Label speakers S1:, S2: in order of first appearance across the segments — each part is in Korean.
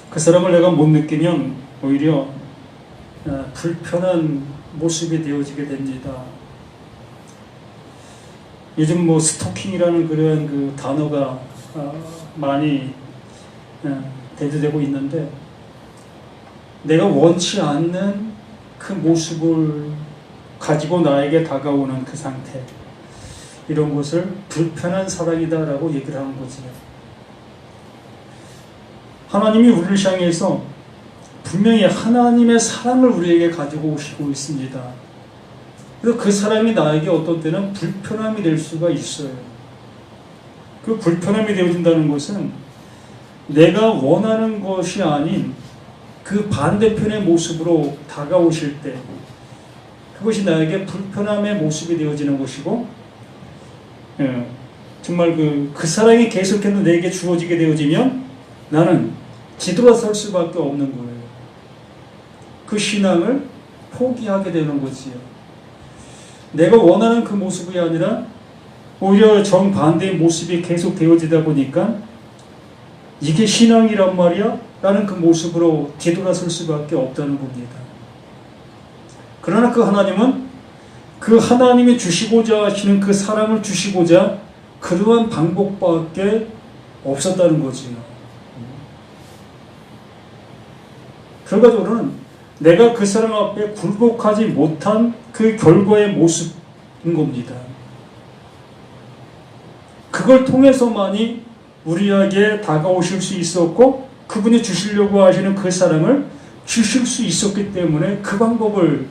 S1: 그 사랑을 내가 못 느끼면 오히려 불편한 모습이 되어지게 됩니다. 요즘 뭐 스토킹이라는 그런 그 단어가 많이 대두되고 있는데, 내가 원치 않는 그 모습을 가지고 나에게 다가오는 그 상태, 이런 것을 불편한 사랑이다라고 얘기를 하는 거지요. 하나님이 우리를 향해서 분명히 하나님의 사랑을 우리에게 가지고 오시고 있습니다. 그래서 그 사랑이 나에게 어떤 때는 불편함이 될 수가 있어요. 그 불편함이 되어진다는 것은 내가 원하는 것이 아닌 그 반대편의 모습으로 다가오실 때, 그것이 나에게 불편함의 모습이 되어지는 것이고, 정말 그 사랑이 계속해서 내게 주어지게 되어지면 나는 뒤돌아설 수밖에 없는 거예요. 그 신앙을 포기하게 되는 거지요. 내가 원하는 그 모습이 아니라 오히려 정반대의 모습이 계속 되어지다 보니까 이게 신앙이란 말이야? 라는 그 모습으로 뒤돌아설 수밖에 없다는 겁니다. 그러나 그 하나님은 그 하나님이 주시고자 하시는 그 사랑을 주시고자 그러한 방법밖에 없었다는 거지요. 결과적으로는 내가 그 사랑 앞에 굴복하지 못한 그 결과의 모습인 겁니다. 그걸 통해서만이 우리에게 다가오실 수 있었고, 그분이 주시려고 하시는 그 사랑을 주실 수 있었기 때문에 그 방법을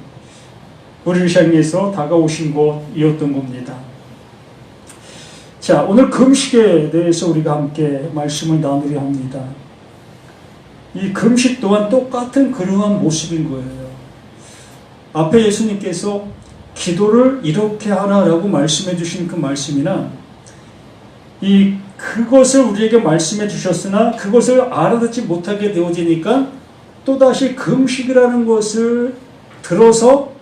S1: 우리를 향해서 다가오신 것이었던 겁니다. 자, 오늘 금식에 대해서 우리가 함께 말씀을 나누려 합니다. 이 금식 또한 똑같은 그러한 모습인 거예요. 앞에 예수님께서 기도를 이렇게 하라라고 말씀해 주신 그 말씀이나, 그것을 우리에게 말씀해 주셨으나 그것을 알아듣지 못하게 되어지니까 또다시 금식이라는 것을 들어서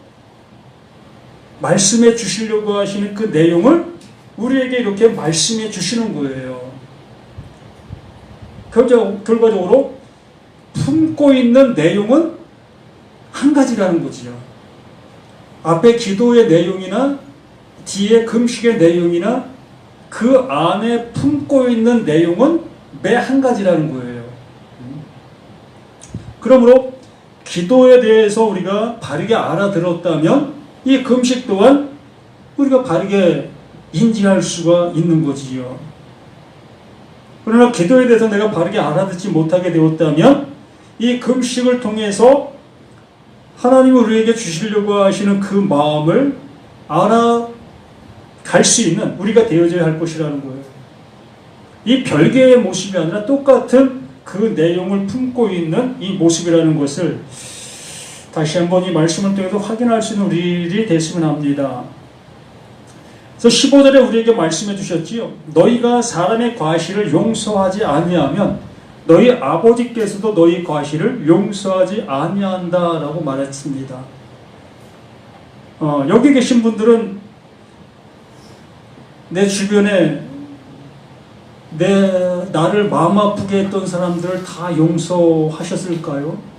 S1: 말씀해 주시려고 하시는 그 내용을 우리에게 이렇게 말씀해 주시는 거예요. 결과적으로 품고 있는 내용은 한 가지라는 거지요. 앞에 기도의 내용이나 뒤에 금식의 내용이나 그 안에 품고 있는 내용은 매 한 가지라는 거예요. 그러므로 기도에 대해서 우리가 바르게 알아들었다면 이 금식 또한 우리가 바르게 인지할 수가 있는 거지요. 그러나 기도에 대해서 내가 바르게 알아듣지 못하게 되었다면 이 금식을 통해서 하나님이 우리에게 주시려고 하시는 그 마음을 알아갈 수 있는 우리가 되어져야 할 것이라는 거예요. 이 별개의 모습이 아니라 똑같은 그 내용을 품고 있는 이 모습이라는 것을 다시 한번 이 말씀을 통해서 확인할 수 있는 우리들이 됐으면 합니다. 그래서 15절에 우리에게 말씀해 주셨지요. 너희가 사람의 과실을 용서하지 아니하면 너희 아버지께서도 너희 과실을 용서하지 아니한다라고 말했습니다. 여기 계신 분들은 내 주변에 나를 마음 아프게 했던 사람들을 다 용서하셨을까요?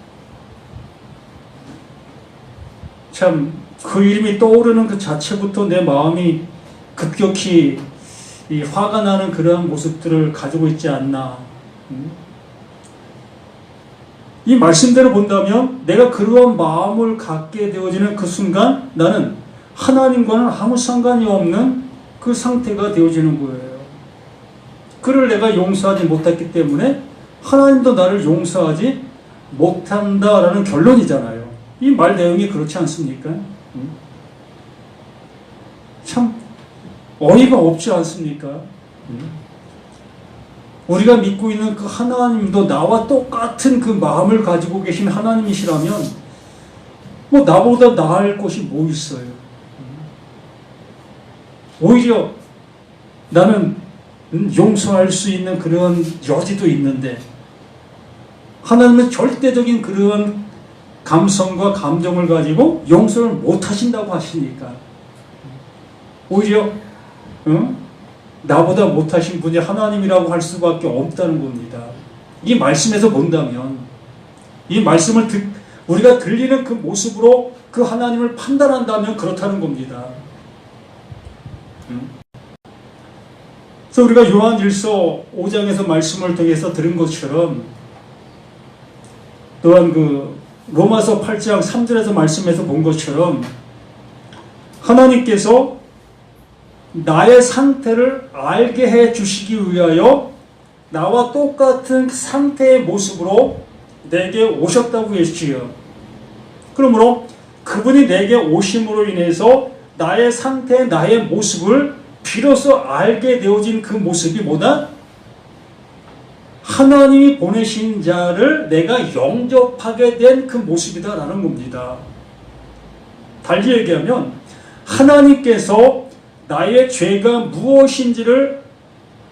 S1: 참, 그 이름이 떠오르는 그 자체부터 내 마음이 급격히 화가 나는 그러한 모습들을 가지고 있지 않나. 이 말씀대로 본다면 내가 그러한 마음을 갖게 되어지는 그 순간 나는 하나님과는 아무 상관이 없는 그 상태가 되어지는 거예요. 그를 내가 용서하지 못했기 때문에 하나님도 나를 용서하지 못한다라는 결론이잖아요. 이 말 내용이 그렇지 않습니까? 참 어이가 없지 않습니까? 우리가 믿고 있는 그 하나님도 나와 똑같은 그 마음을 가지고 계신 하나님이시라면 뭐 나보다 나을 것이 뭐 있어요? 오히려 나는 용서할 수 있는 그런 여지도 있는데 하나님은 절대적인 그런 감성과 감정을 가지고 용서를 못 하신다고 하시니까 오히려 나보다 못하신 분이 하나님이라고 할 수밖에 없다는 겁니다. 이 말씀에서 본다면 이 말씀을 우리가 들리는 그 모습으로 그 하나님을 판단한다면 그렇다는 겁니다. 그래서 우리가 요한일서 5장에서 말씀을 통해서 들은 것처럼, 또한 그 로마서 8장 3절에서 말씀에서 본 것처럼, 하나님께서 나의 상태를 알게 해 주시기 위하여 나와 똑같은 상태의 모습으로 내게 오셨다고 했지요. 그러므로 그분이 내게 오심으로 인해서 나의 상태, 나의 모습을 비로소 알게 되어진 그 모습이 뭐다? 하나님이 보내신 자를 내가 영접하게 된 그 모습이다라는 겁니다. 달리 얘기하면 하나님께서 나의 죄가 무엇인지를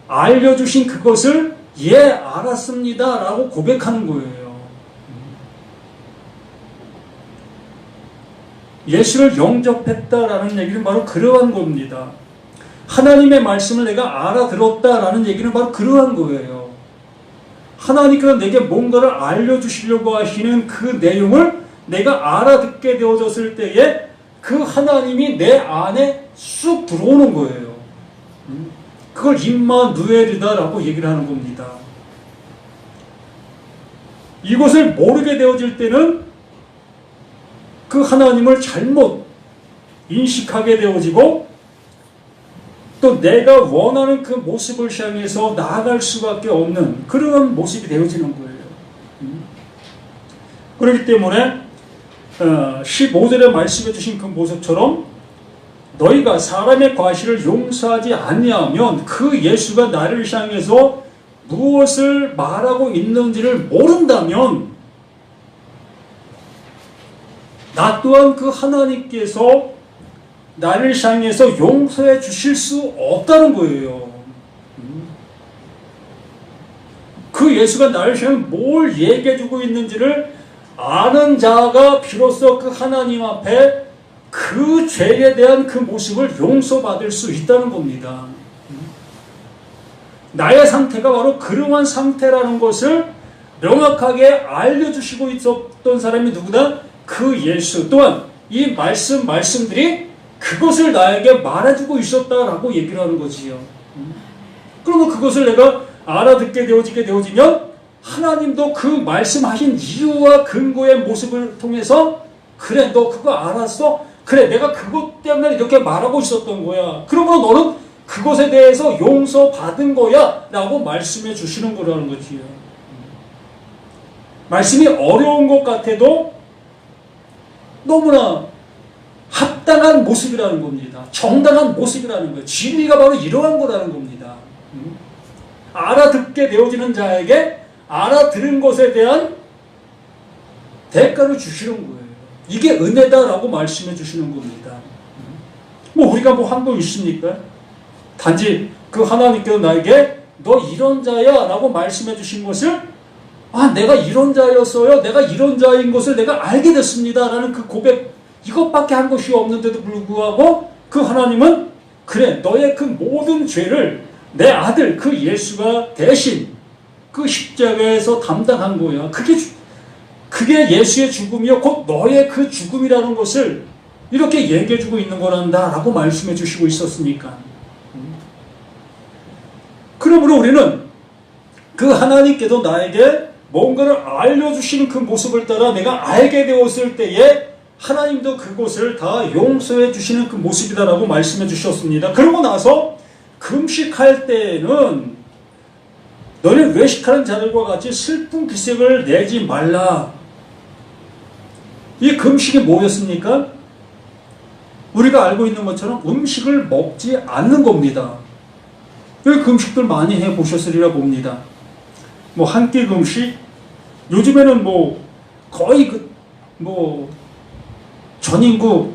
S1: 알려주신 그것을 알았습니다 라고 고백하는 거예요. 예수를 영접했다라는 얘기는 바로 그러한 겁니다. 하나님의 말씀을 내가 알아들었다라는 얘기는 바로 그러한 거예요. 하나님께서 내게 뭔가를 알려주시려고 하시는 그 내용을 내가 알아듣게 되어졌을 때에 그 하나님이 내 안에 쑥 들어오는 거예요. 그걸 임마누엘이다라고 얘기를 하는 겁니다. 이것을 모르게 되어질 때는 그 하나님을 잘못 인식하게 되어지고 또 내가 원하는 그 모습을 향해서 나아갈 수밖에 없는 그런 모습이 되어지는 거예요. 그렇기 때문에 15절에 말씀해 주신 그 모습처럼 너희가 사람의 과실을 용서하지 아니하면 그 예수가 나를 향해서 무엇을 말하고 있는지를 모른다면 나 또한 그 하나님께서 나를 향해서 용서해 주실 수 없다는 거예요. 그 예수가 나를 향해 뭘 얘기해 주고 있는지를 아는 자가 비로소 그 하나님 앞에 그 죄에 대한 그 모습을 용서받을 수 있다는 겁니다. 나의 상태가 바로 그러한 상태라는 것을 명확하게 알려주시고 있었던 사람이 누구다? 그 예수. 또한 이 말씀들이 그것을 나에게 말해주고 있었다라고 얘기를 하는 거지요. 그러면 그것을 내가 알아듣게 되어지면 하나님도 그 말씀하신 이유와 근거의 모습을 통해서 그래 너 그거 알았어? 그래 내가 그것 때문에 이렇게 말하고 있었던 거야. 그러므로 너는 그것에 대해서 용서받은 거야 라고 말씀해 주시는 거라는 거지요. 말씀이 어려운 것 같아도 너무나 합당한 모습이라는 겁니다. 정당한 모습이라는 거예요. 진리가 바로 이러한 거라는 겁니다. 알아듣게 되어지는 자에게 알아들은 것에 대한 대가를 주시는 거예요. 이게 은혜다라고 말씀해 주시는 겁니다. 뭐 우리가 뭐 한 거 있습니까? 단지 그 하나님께서 나에게 너 이런 자야 라고 말씀해 주신 것을 내가 이런 자였어요. 내가 이런 자인 것을 내가 알게 됐습니다. 라는 그 고백 이것밖에 한 것이 없는데도 불구하고 그 하나님은 그래 너의 그 모든 죄를 내 아들 그 예수가 대신 그 십자가에서 담당한 거야. 그게 예수의 죽음이요 곧 너의 그 죽음이라는 것을 이렇게 얘기해주고 있는 거란다 라고 말씀해 주시고 있었으니까. 그러므로 우리는 그 하나님께서 나에게 뭔가를 알려주시는 그 모습을 따라 내가 알게 되었을 때에 하나님도 그것을 다 용서해 주시는 그 모습이다라고 말씀해 주셨습니다. 그러고 나서 금식할 때에는 너는 외식하는 자들과 같이 슬픈 기색을 내지 말라. 이 금식이 뭐였습니까? 우리가 알고 있는 것처럼 음식을 먹지 않는 겁니다. 여기 금식들 많이 해보셨으리라 봅니다. 뭐 한 끼 금식, 요즘에는 뭐 거의 전 인구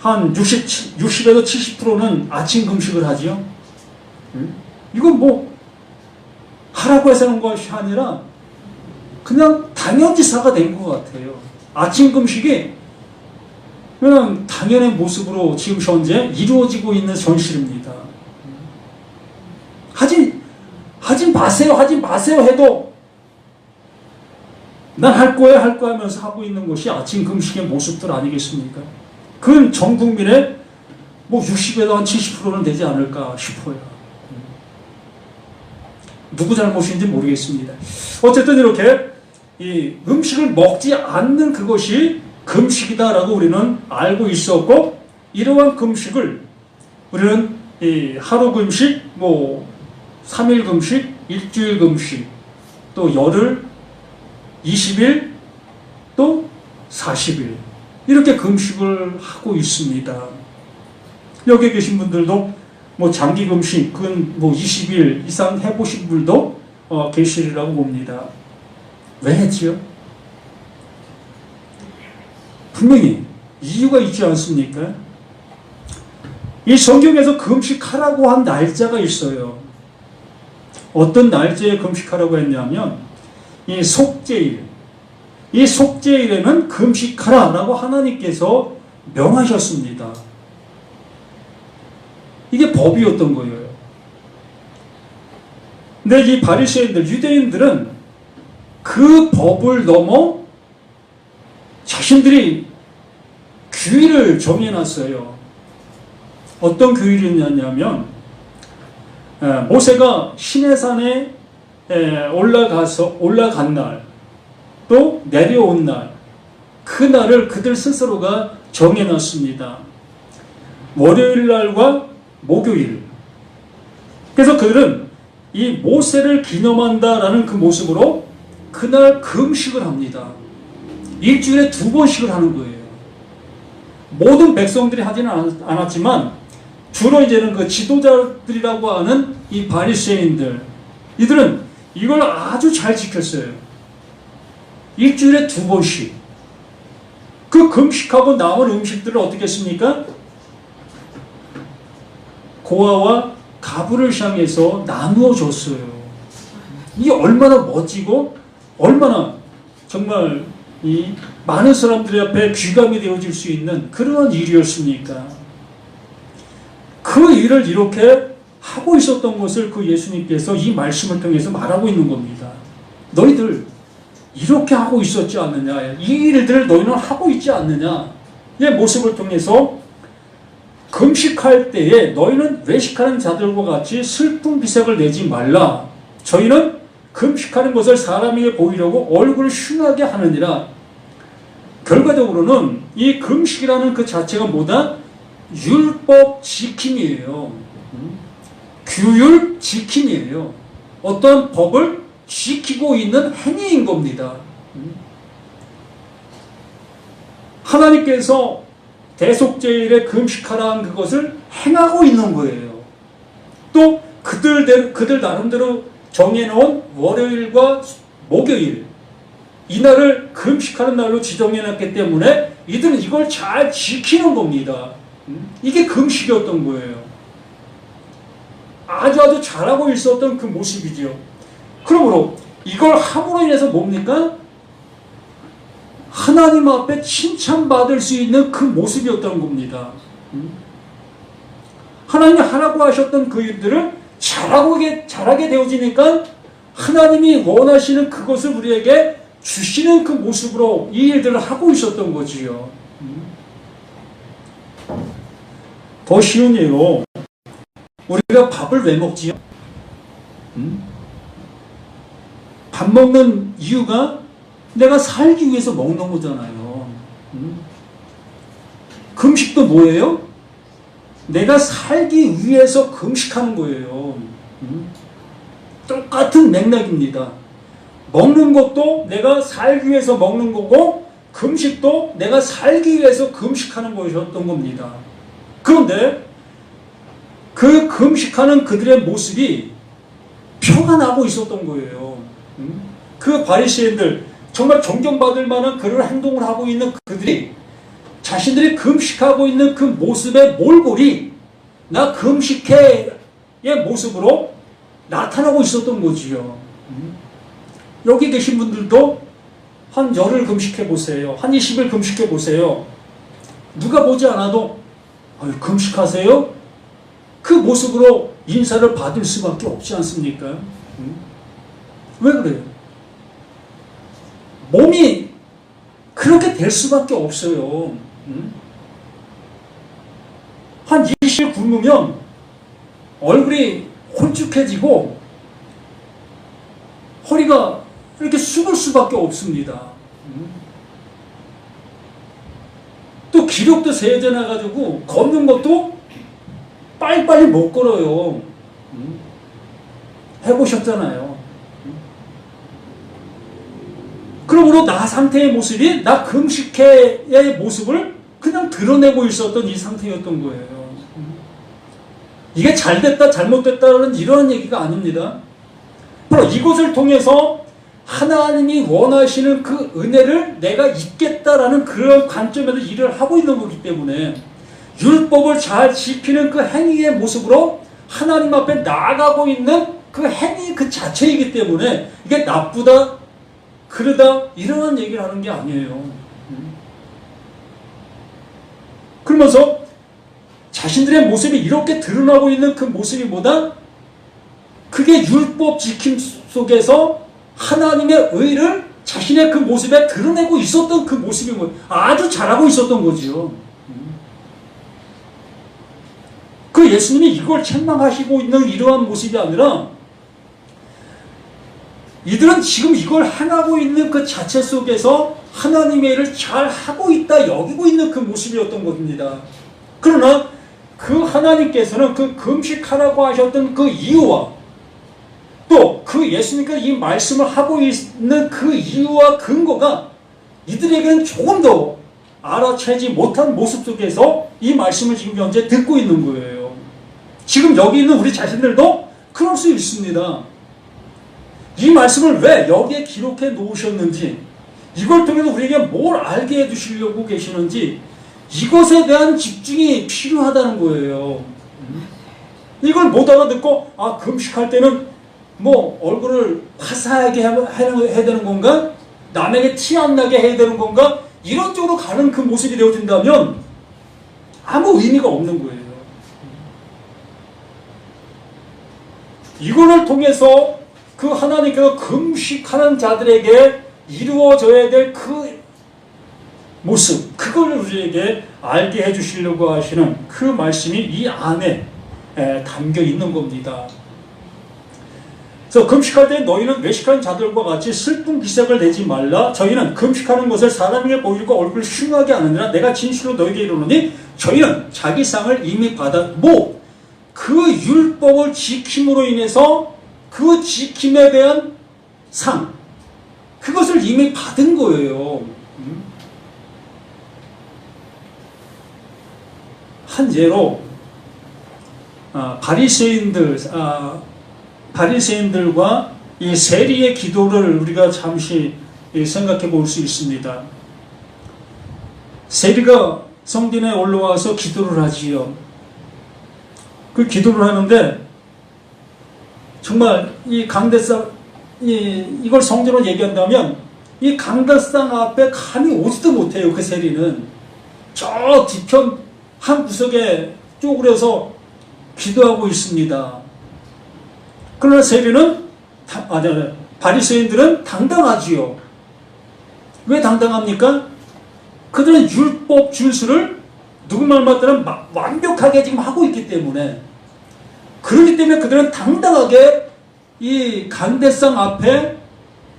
S1: 한 60에서 70%는 아침 금식을 하지요. 이건 뭐 하라고 해서 하는 것이 아니라 그냥 당연지사가 된 것 같아요. 아침 금식이 그냥 당연의 모습으로 지금 현재 이루어지고 있는 현실입니다. 하지 마세요 해도 난 할 거야 할 거야 하면서 하고 있는 것이 아침 금식의 모습들 아니겠습니까? 그건 전 국민의 뭐 60에도 한 70%는 되지 않을까 싶어요. 누구 잘못인지 모르겠습니다. 어쨌든 이렇게 이 음식을 먹지 않는 그것이 금식이다라고 우리는 알고 있었고, 이러한 금식을 우리는 이 하루 금식, 뭐 3일 금식, 일주일 금식, 또 열흘, 20일, 또 40일 이렇게 금식을 하고 있습니다. 여기 계신 분들도 뭐 장기 금식, 그건 뭐 20일 이상 해보신 분들도 계시리라고 봅니다. 왜 했지요? 분명히 이유가 있지 않습니까? 이 성경에서 금식하라고 한 날짜가 있어요. 어떤 날짜에 금식하라고 했냐면 이 속죄일. 이 속죄일에는 금식하라라고 하나님께서 명하셨습니다. 이게 법이었던 거예요. 근데 이 바리새인들, 유대인들은 그 법을 넘어 자신들이 규율을 정해놨어요. 어떤 규율이었냐면 모세가 시내산에 올라간 날, 또 내려온 날, 그 날을 그들 스스로가 정해놨습니다. 월요일 날과 목요일. 그래서 그들은 이 모세를 기념한다라는 그 모습으로 그날 금식을 합니다. 일주일에 2번씩을 하는 거예요. 모든 백성들이 하지는 않았지만 주로 이제는 그 지도자들이라고 하는 이 바리새인들, 이들은 이걸 아주 잘 지켰어요. 일주일에 2번씩. 그 금식하고 남은 음식들을 어떻게 했습니까? 고아와 가부를 향해서 나누어 줬어요. 이게 얼마나 멋지고 얼마나 정말 이 많은 사람들 앞에 귀감이 되어질 수 있는 그러한 일이었습니까? 그 일을 이렇게 하고 있었던 것을 그 예수님께서 이 말씀을 통해서 말하고 있는 겁니다. 너희들 이렇게 하고 있었지 않느냐, 이 일들을 너희는 하고 있지 않느냐, 이 모습을 통해서 금식할 때에 너희는 외식하는 자들과 같이 슬픈 기색을 내지 말라. 저희는 금식하는 것을 사람에게 보이려고 얼굴을 흉하게 하느니라. 결과적으로는 이 금식이라는 그 자체가 뭐다? 율법 지킴이에요. 규율 지킴이에요. 어떤 법을 지키고 있는 행위인 겁니다. 하나님께서 대속죄일에 금식하라는 그것을 행하고 있는 거예요. 또 그들 나름대로 정해놓은 월요일과 목요일, 이날을 금식하는 날로 지정해놨기 때문에 이들은 이걸 잘 지키는 겁니다. 이게 금식이었던 거예요. 아주 잘하고 있었던 그 모습이죠. 그러므로 이걸 함으로 인해서 뭡니까? 하나님 앞에 칭찬받을 수 있는 그 모습이었던 겁니다. 하나님이 하라고 하셨던 그 일들을 잘하게 되어지니까 하나님이 원하시는 그것을 우리에게 주시는 그 모습으로 이 일들을 하고 있었던 거지요. 더 쉬운 예로 우리가 밥을 왜 먹지요? 밥 먹는 이유가 내가 살기 위해서 먹는 거잖아요. 금식도 뭐예요? 내가 살기 위해서 금식하는 거예요. 똑같은 맥락입니다. 먹는 것도 내가 살기 위해서 먹는 거고, 금식도 내가 살기 위해서 금식하는 것이었던 겁니다. 그런데 그 금식하는 그들의 모습이 표가 나고 있었던 거예요. 그 바리새인들, 정말 존경받을 만한 그런 행동을 하고 있는 그들이 자신들이 금식하고 있는 그 모습의 몰골이 나 금식해의 모습으로 나타나고 있었던 거지요. 여기 계신 분들도 한 열흘 금식해 보세요. 한 20일 금식해 보세요. 누가 보지 않아도 금식하세요? 그 모습으로 인사를 받을 수밖에 없지 않습니까? 왜 그래요? 몸이 그렇게 될 수밖에 없어요. 한 20일 굶으면 얼굴이 홀쭉해지고 허리가 이렇게 숙을 수밖에 없습니다. 또 기력도 세져나가지고 걷는 것도 빨리빨리 못 걸어요. 해보셨잖아요. 그러므로 나 상태의 모습이 나 금식회의 모습을 그냥 드러내고 있었던 이 상태였던 거예요. 이게 잘됐다 잘못됐다는 이런 얘기가 아닙니다. 바로 이것을 통해서 하나님이 원하시는 그 은혜를 내가 잊겠다라는 그런 관점에서 일을 하고 있는 거기 때문에 율법을 잘 지키는 그 행위의 모습으로 하나님 앞에 나아가고 있는 그 행위 그 자체이기 때문에 이게 나쁘다 그러다 이런 얘기를 하는 게 아니에요. 그러면서 자신들의 모습이 이렇게 드러나고 있는 그 모습이 뭐다? 그게 율법 지킴 속에서 하나님의 의를 자신의 그 모습에 드러내고 있었던 그 모습인 거예요. 아주 잘하고 있었던 거죠. 그 예수님이 이걸 책망하시고 있는 이러한 모습이 아니라 이들은 지금 이걸 행하고 있는 그 자체 속에서 하나님의 일을 잘 하고 있다 여기고 있는 그 모습이었던 겁니다. 그러나 그 하나님께서는 그 금식하라고 하셨던 그 이유와 또 그 예수님께서 이 말씀을 하고 있는 그 이유와 근거가 이들에게는 조금 더 알아채지 못한 모습 속에서 이 말씀을 지금 현재 듣고 있는 거예요. 지금 여기 있는 우리 자신들도 그럴 수 있습니다. 이 말씀을 왜 여기에 기록해 놓으셨는지, 이걸 통해서 우리에게 뭘 알게 해주시려고 계시는지, 이것에 대한 집중이 필요하다는 거예요. 이걸 못 알아듣고, 금식할 때는 뭐 얼굴을 화사하게 해야 되는 건가? 남에게 티 안 나게 해야 되는 건가? 이런 쪽으로 가는 그 모습이 되어진다면 아무 의미가 없는 거예요. 이거를 통해서 그 하나님께서 금식하는 자들에게 이루어져야 될 그 모습, 그걸 우리에게 알게 해주시려고 하시는 그 말씀이 이 안에 담겨 있는 겁니다. 그래서 금식할 때 너희는 외식하는 자들과 같이 슬픈 기색을 내지 말라. 저희는 금식하는 것을 사람에게 보이고 얼굴을 흉하게 하느니라. 내가 진실로 너희에게 이르노니 저희는 자기 상을 이미 받아 그 율법을 지킴으로 인해서 그 지킴에 대한 상, 그것을 이미 받은 거예요. 한 예로 바리새인들과 이 세리의 기도를 우리가 잠시 생각해 볼 수 있습니다. 세리가 성전에 올라와서 기도를 하지요. 그 기도를 하는데 정말 이 강대상, 이걸 성전으로 얘기한다면 이 강대상 앞에 감히 오지도 못해요. 그 세리는 저 뒤편 한 구석에 쪼그려서 기도하고 있습니다. 그러나 세리는 바리새인들은 당당하지요. 왜 당당합니까? 그들은 율법 준수를 누구 말 맞다는 완벽하게 지금 하고 있기 때문에, 그렇기 때문에 그들은 당당하게 이 강대상 앞에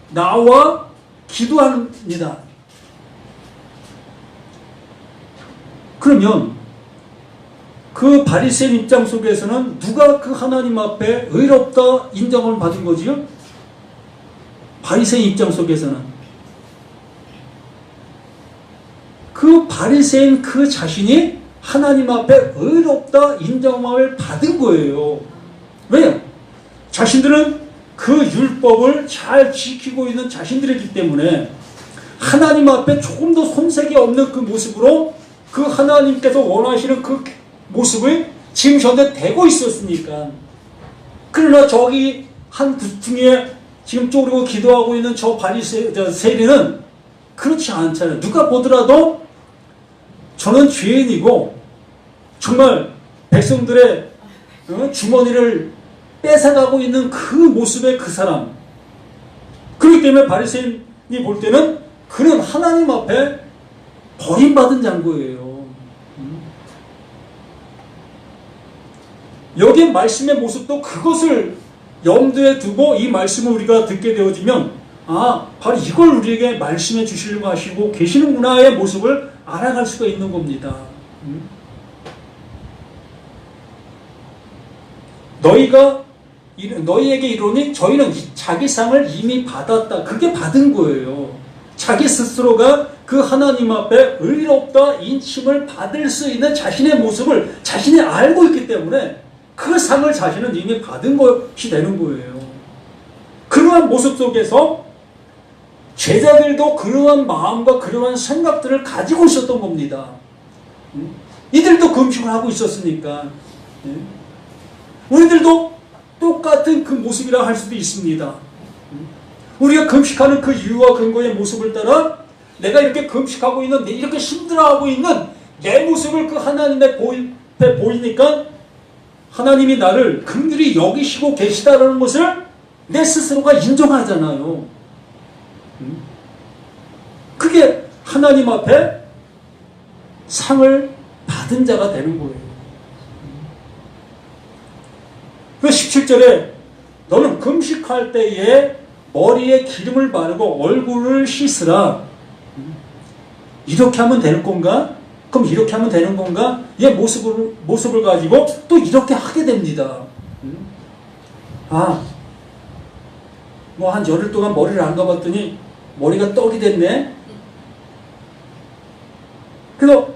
S1: 나와 기도합니다. 그러면 그 바리새인 입장 속에서는 누가 그 하나님 앞에 의롭다 인정을 받은 거지요? 바리새인 입장 속에서는 그 바리새인 그 자신이 하나님 앞에 의롭다 인정을 받은 거예요. 왜요? 자신들은 그 율법을 잘 지키고 있는 자신들이기 때문에 하나님 앞에 조금 더 손색이 없는 그 모습으로 그 하나님께서 원하시는 그 모습을 지금 현재 되고 있었으니까. 그러나 저기 한 구퉁이에 지금 쪼그리고 기도하고 있는 저 세리는 그렇지 않잖아요. 누가 보더라도 저는 죄인이고 정말 백성들의 주머니를 뺏어가고 있는 그 모습의 그 사람. 그렇기 때문에 바리새인 볼 때는 그는 하나님 앞에 버림받은 자인 거예요. 여기 말씀의 모습도 그것을 염두에 두고 이 말씀을 우리가 듣게 되어지면 바로 이걸 우리에게 말씀해 주시려고 하시고 계시는구나의 모습을 알아갈 수가 있는 겁니다. 너희에게 이르노니 저희는 자기 상을 이미 받았다. 그게 받은 거예요. 자기 스스로가 그 하나님 앞에 의롭다 인침을 받을 수 있는 자신의 모습을 자신이 알고 있기 때문에 그 상을 자신은 이미 받은 것이 되는 거예요. 그러한 모습 속에서 제자들도 그러한 마음과 그러한 생각들을 가지고 있었던 겁니다. 이들도 금식을 하고 있었으니까 우리들도 똑같은 그 모습이라 할 수도 있습니다. 우리가 금식하는 그 이유와 근거의 모습을 따라 내가 이렇게 금식하고 있는, 이렇게 힘들어하고 있는 내 모습을 그 하나님의 앞에 보이니까 하나님이 나를 긍휼히 여기시고 계시다라는 것을 내 스스로가 인정하잖아요. 그게 하나님 앞에 상을 받은 자가 되는 거예요. 그 17절에 너는 금식할 때에 머리에 기름을 바르고 얼굴을 씻으라. 이렇게 하면 되는 건가? 그럼 이렇게 하면 되는 건가? 얘 모습을 가지고 또 이렇게 하게 됩니다. 한 열흘 동안 머리를 안 감았더니 머리가 떡이 됐네? 그래서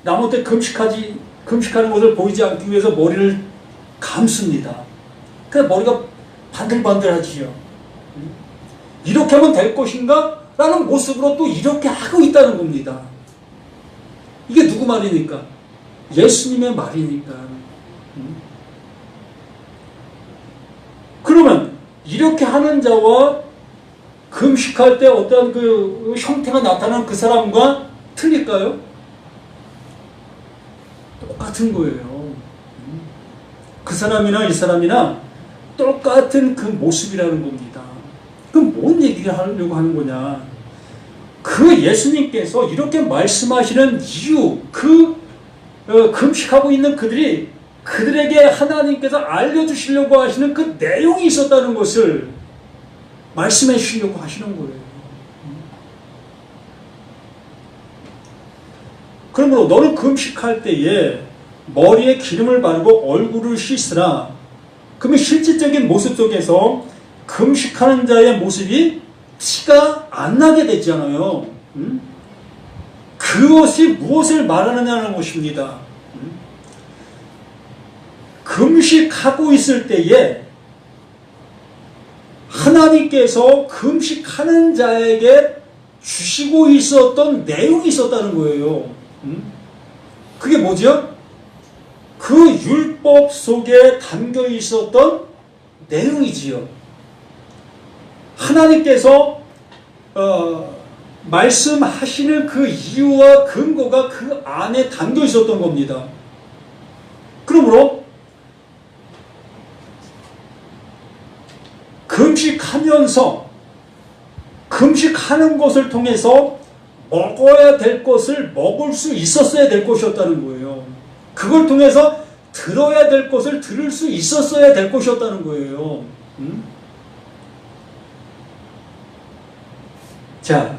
S1: 나무 때 금식하는 것을 보이지 않기 위해서 머리를 감습니다. 그래서 머리가 반들반들하지요. 이렇게 하면 될 것인가? 라는 모습으로 또 이렇게 하고 있다는 겁니다. 이게 누구 말이니까? 예수님의 말이니까. 그러면 이렇게 하는 자와 금식할 때 어떤 그 형태가 나타나는 그 사람과 틀릴까요? 똑같은 거예요. 그 사람이나 이 사람이나 똑같은 그 모습이라는 겁니다. 그럼 뭔 얘기를 하려고 하는 거냐? 그 예수님께서 이렇게 말씀하시는 이유, 금식하고 있는 그들에게 하나님께서 알려주시려고 하시는 그 내용이 있었다는 것을 말씀해 주시려고 하시는 거예요. 그러므로 너는 금식할 때에 머리에 기름을 바르고 얼굴을 씻으라. 그러면 실질적인 모습 속에서 금식하는 자의 모습이 티가 안 나게 되잖아요. 그것이 무엇을 말하느냐는 것입니다. 금식하고 있을 때에 하나님께서 금식하는 자에게 주시고 있었던 내용이 있었다는 거예요. 그게 뭐죠? 그 율법 속에 담겨 있었던 내용이지요. 하나님께서 말씀하시는 그 이유와 근거가 그 안에 담겨 있었던 겁니다. 그러므로 금식하면서 금식하는 것을 통해서 먹어야 될 것을 먹을 수 있었어야 될 것이었다는 거예요. 그걸 통해서 들어야 될 것을 들을 수 있었어야 될 것이었다는 거예요. 자,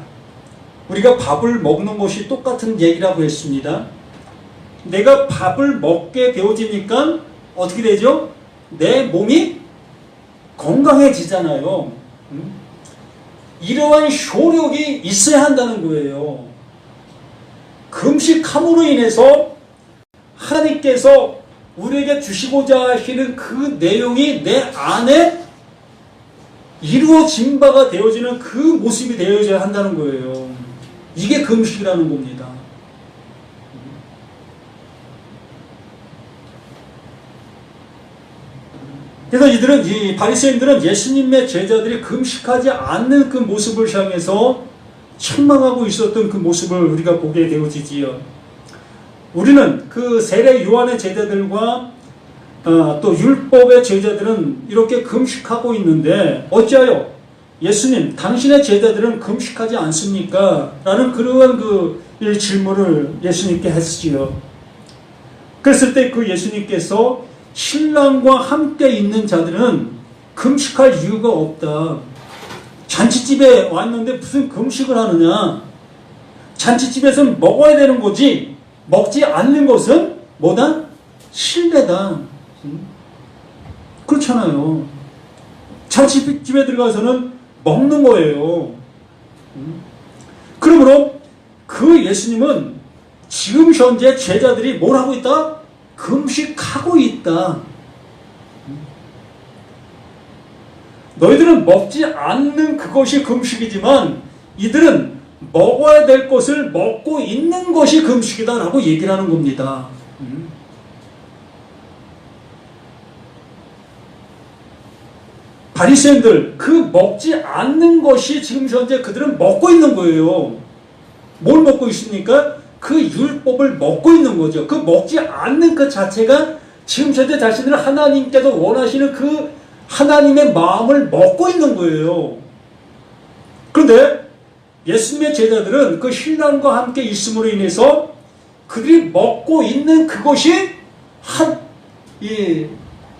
S1: 우리가 밥을 먹는 것이 똑같은 얘기라고 했습니다. 내가 밥을 먹게 되어지니까 어떻게 되죠? 내 몸이 건강해지잖아요. 이러한 효력이 있어야 한다는 거예요. 금식함으로 인해서 하나님께서 우리에게 주시고자 하시는 그 내용이 내 안에 이루어진 바가 되어지는 그 모습이 되어져야 한다는 거예요. 이게 금식이라는 겁니다. 그래서 이 바리새인들은 예수님의 제자들이 금식하지 않는 그 모습을 향해서 책망하고 있었던 그 모습을 우리가 보게 되어지지요. 우리는 그 세례 요한의 제자들과 또 율법의 제자들은 이렇게 금식하고 있는데 어찌하여 예수님, 당신의 제자들은 금식하지 않습니까? 라는 그러한 질문을 예수님께 했지요. 그랬을 때 그 예수님께서 신랑과 함께 있는 자들은 금식할 이유가 없다. 잔치집에 왔는데 무슨 금식을 하느냐? 잔치집에서는 먹어야 되는 거지, 먹지 않는 것은 뭐다? 실례다. 그렇잖아요. 잔치집에 들어가서는 먹는 거예요. 그러므로 그 예수님은 지금 현재 제자들이 뭘 하고 있다? 금식하고 있다. 너희들은 먹지 않는 그것이 금식이지만 이들은 먹어야 될 것을 먹고 있는 것이 금식이다라고 얘기를 하는 겁니다. 바리새인들, 그 먹지 않는 것이 지금 현재 그들은 먹고 있는 거예요. 뭘 먹고 있습니까? 그 율법을 먹고 있는 거죠. 그 먹지 않는 그 자체가 지금 현재 자신을 하나님께서 원하시는 그 하나님의 마음을 먹고 있는 거예요. 그런데 예수님의 제자들은 그 신랑과 함께 있음으로 인해서 그들이 먹고 있는 그것이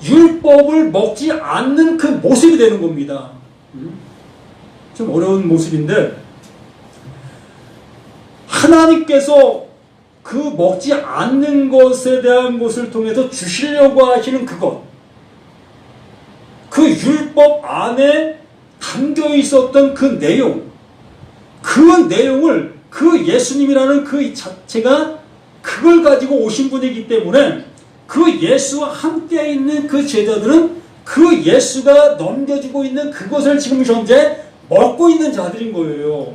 S1: 율법을 먹지 않는 그 모습이 되는 겁니다. 좀 어려운 모습인데, 하나님께서 그 먹지 않는 것에 대한 것을 통해서 주시려고 하시는 그것, 그 율법 안에 담겨 있었던 그 내용, 그 내용을 그 예수님이라는 그 자체가 그걸 가지고 오신 분이기 때문에 그 예수와 함께 있는 그 제자들은 그 예수가 넘겨주고 있는 그것을 지금 현재 먹고 있는 자들인 거예요.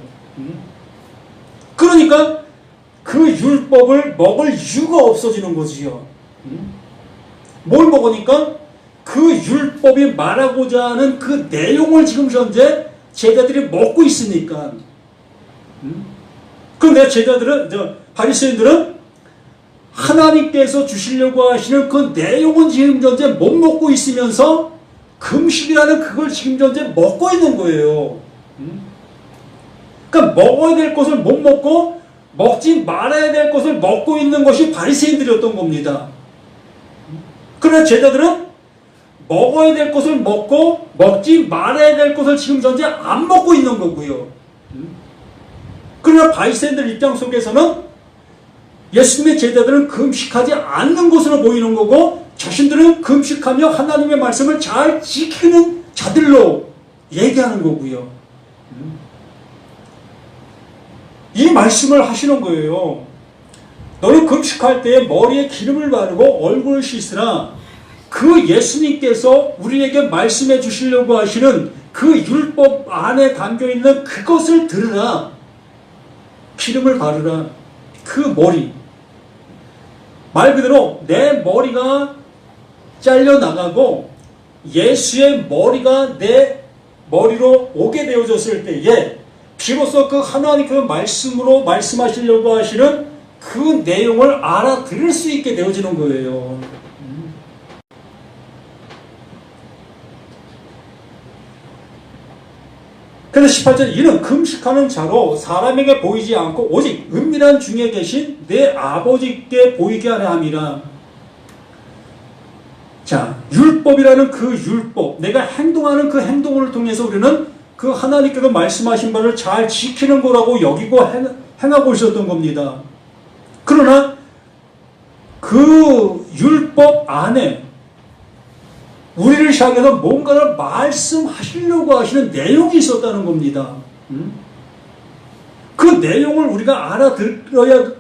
S1: 그러니까 그 율법을 먹을 이유가 없어지는 거지요. 뭘 먹으니까 그 율법이 말하고자 하는 그 내용을 지금 현재 제자들이 먹고 있으니까. 그런데 바리새인들은 하나님께서 주시려고 하시는 그 내용은 지금 현재 못 먹고 있으면서 금식이라는 그걸 지금 현재 먹고 있는 거예요. 그러니까 먹어야 될 것을 못 먹고 먹지 말아야 될 것을 먹고 있는 것이 바리새인들이었던 겁니다. 그러나 제자들은 먹어야 될 것을 먹고 먹지 말아야 될 것을 지금 현재 안 먹고 있는 거고요. 그러나 바리새인들 입장 속에서는 예수님의 제자들은 금식하지 않는 것으로 보이는 거고 자신들은 금식하며 하나님의 말씀을 잘 지키는 자들로 얘기하는 거고요. 이 말씀을 하시는 거예요. 너는 금식할 때에 머리에 기름을 바르고 얼굴을 씻으라. 그 예수님께서 우리에게 말씀해 주시려고 하시는 그 율법 안에 담겨있는 그것을 들으라. 기름을 바르라. 그 머리. 말 그대로 내 머리가 잘려나가고 예수의 머리가 내 머리로 오게 되어졌을 때에 비로소 그 하나님께서 말씀으로 말씀하시려고 하시는 그 내용을 알아들을 수 있게 되어지는 거예요. 그래서 18절 이는 금식하는 자로 사람에게 보이지 않고 오직 은밀한 중에 계신 내 아버지께 보이게 하려 함이라. 자, 율법이라는 그 율법, 내가 행동하는 그 행동을 통해서 우리는 그 하나님께서 말씀하신 바를 잘 지키는 거라고 여기고 행하고 있었던 겁니다. 그러나 그 율법 안에 우리를 향해서 뭔가를 말씀하시려고 하시는 내용이 있었다는 겁니다. 그 내용을 우리가 알아들어야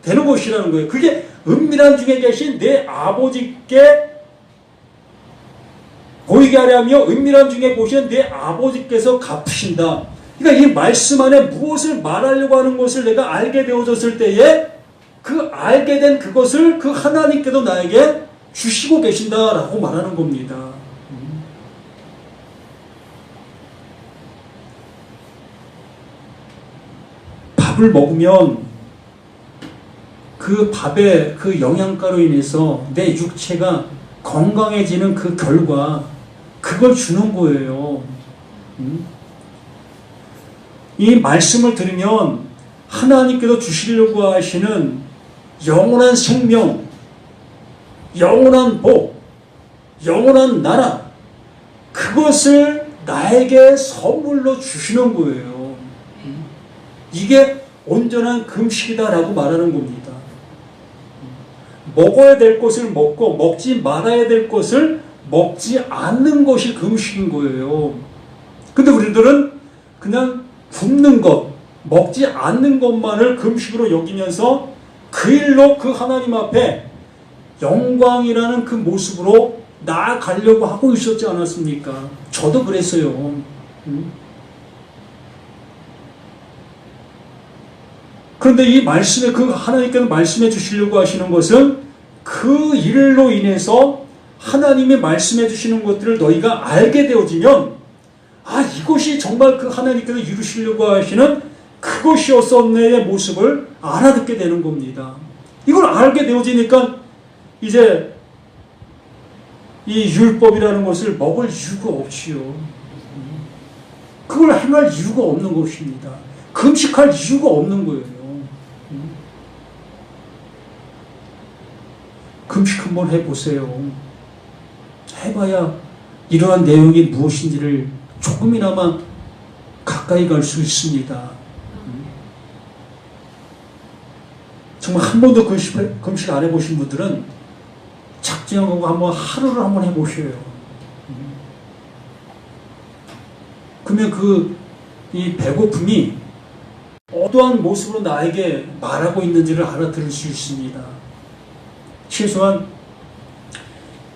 S1: 되는 것이라는 거예요. 그게 은밀한 중에 계신 내 아버지께 보이게 하려며 은밀한 중에 보시는 내 아버지께서 갚으신다. 그러니까 이 말씀 안에 무엇을 말하려고 하는 것을 내가 알게 되어졌을 때에 그 알게 된 그것을 그 하나님께도 나에게 주시고 계신다라고 말하는 겁니다. 밥을 먹으면 그 밥의 그 영양가로 인해서 내 육체가 건강해지는 그 결과, 그걸 주는 거예요. 이 말씀을 들으면 하나님께서 주시려고 하시는 영원한 생명, 영원한 복, 영원한 나라, 그것을 나에게 선물로 주시는 거예요. 이게 온전한 금식이다라고 말하는 겁니다. 먹어야 될 것을 먹고 먹지 말아야 될 것을 먹지 않는 것이 금식인 거예요. 근데 우리들은 그냥 굶는 것, 먹지 않는 것만을 금식으로 여기면서 그 일로 그 하나님 앞에 영광이라는 그 모습으로 나아가려고 하고 있었지 않았습니까? 저도 그랬어요. 그런데 이 말씀에, 그 하나님께서 말씀해 주시려고 하시는 것은 그 일로 인해서 하나님이 말씀해 주시는 것들을 너희가 알게 되어지면, 아, 이것이 정말 그 하나님께서 이루시려고 하시는 그것이었었네의 모습을 알아듣게 되는 겁니다. 이걸 알게 되어지니까 이제 이 율법이라는 것을 먹을 이유가 없지요. 그걸 행할 이유가 없는 것입니다. 금식할 이유가 없는 거예요. 금식 한번 해보세요. 해봐야 이러한 내용이 무엇인지를 조금이나마 가까이 갈 수 있습니다. 정말 한 번도 금식 안 해보신 분들은 작정하고 한번 하루를 한번 해보셔요. 그러면 이 배고픔이 어떠한 모습으로 나에게 말하고 있는지를 알아들을 수 있습니다. 최소한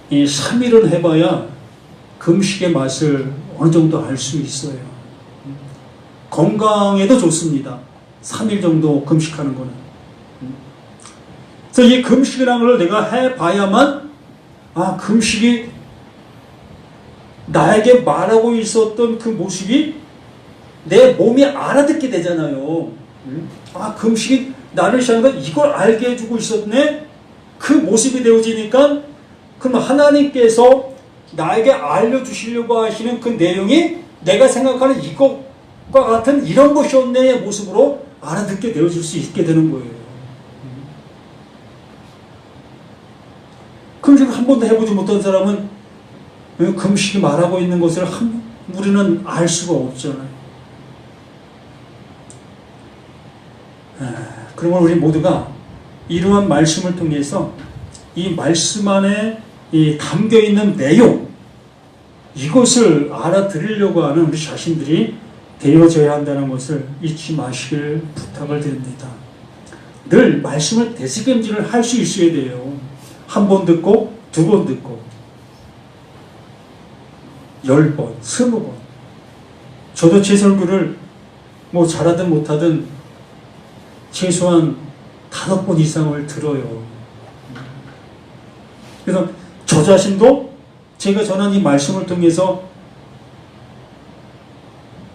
S1: 이 3일은 해봐야 금식의 맛을 어느 정도 알 수 있어요. 건강에도 좋습니다. 3일 정도 금식하는 거는. 그래서 이 금식이라는 걸 내가 해봐야만, 아, 금식이 나에게 말하고 있었던 그 모습이 내 몸이 알아듣게 되잖아요. 아, 금식이 나를 시작한 건 이걸 알게 해주고 있었네? 그 모습이 되어지니까, 그럼 하나님께서 나에게 알려주시려고 하시는 그 내용이 내가 생각하는 이것과 같은 이런 것이었네의 모습으로 알아듣게 되어질 수 있게 되는 거예요. 금식을 한 번도 해보지 못한 사람은 금식이 말하고 있는 것을 우리는 알 수가 없잖아요. 그러면 우리 모두가 이러한 말씀을 통해서 이 말씀 안에 이 담겨있는 내용, 이것을 알아들으려고 하는 우리 자신들이 되어져야 한다는 것을 잊지 마시길 부탁을 드립니다. 늘 말씀을 되새김질을 할 수 있어야 돼요. 한 번 듣고, 두 번 듣고, 10번, 20번. 저도 제 설교를 뭐 잘하든 못하든 최소한 5번 이상을 들어요. 그래서 저 자신도 제가 전한 이 말씀을 통해서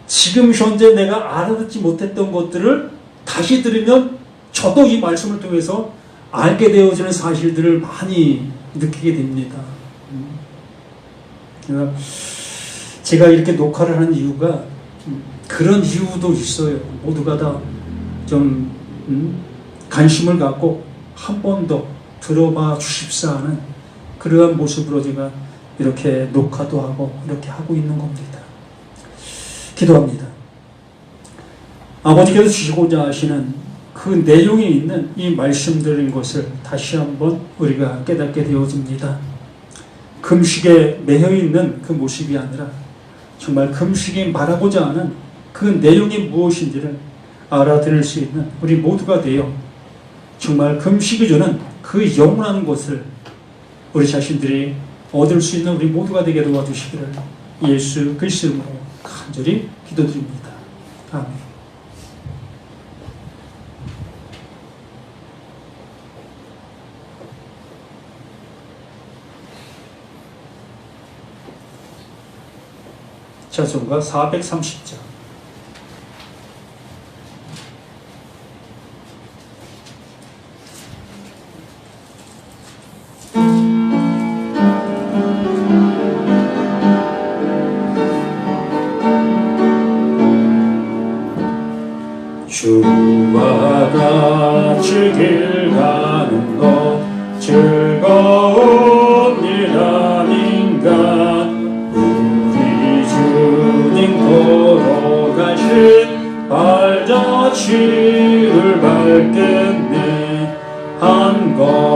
S1: 지금 현재 내가 알아듣지 못했던 것들을 다시 들으면 저도 이 말씀을 통해서 알게 되어지는 사실들을 많이 느끼게 됩니다. 제가 이렇게 녹화를 하는 이유가 그런 이유도 있어요. 모두가 다 좀 관심을 갖고 한 번 더 들어봐 주십사 하는 그러한 모습으로 제가 이렇게 녹화도 하고 이렇게 하고 있는 겁니다. 기도합니다. 아버지께서 주시고자 하시는 그 내용이 있는 이 말씀드린 것을 다시 한번 우리가 깨닫게 되어집니다. 금식에 매여 있는 그 모습이 아니라 정말 금식이 말하고자 하는 그 내용이 무엇인지를 알아들을 수 있는 우리 모두가 되어 정말 금식이 주는 그 영원한 것을 우리 자신들이 얻을 수 있는 우리 모두가 되게 도와주시기를 예수 그리스도 이름으로 간절히 기도드립니다. 아멘. 찬송가 430장. 주와 같이 길 가는 것 즐거운 일 아닌가. 우리 주님 걸어가신 발자취를 밟겠네. 한 걸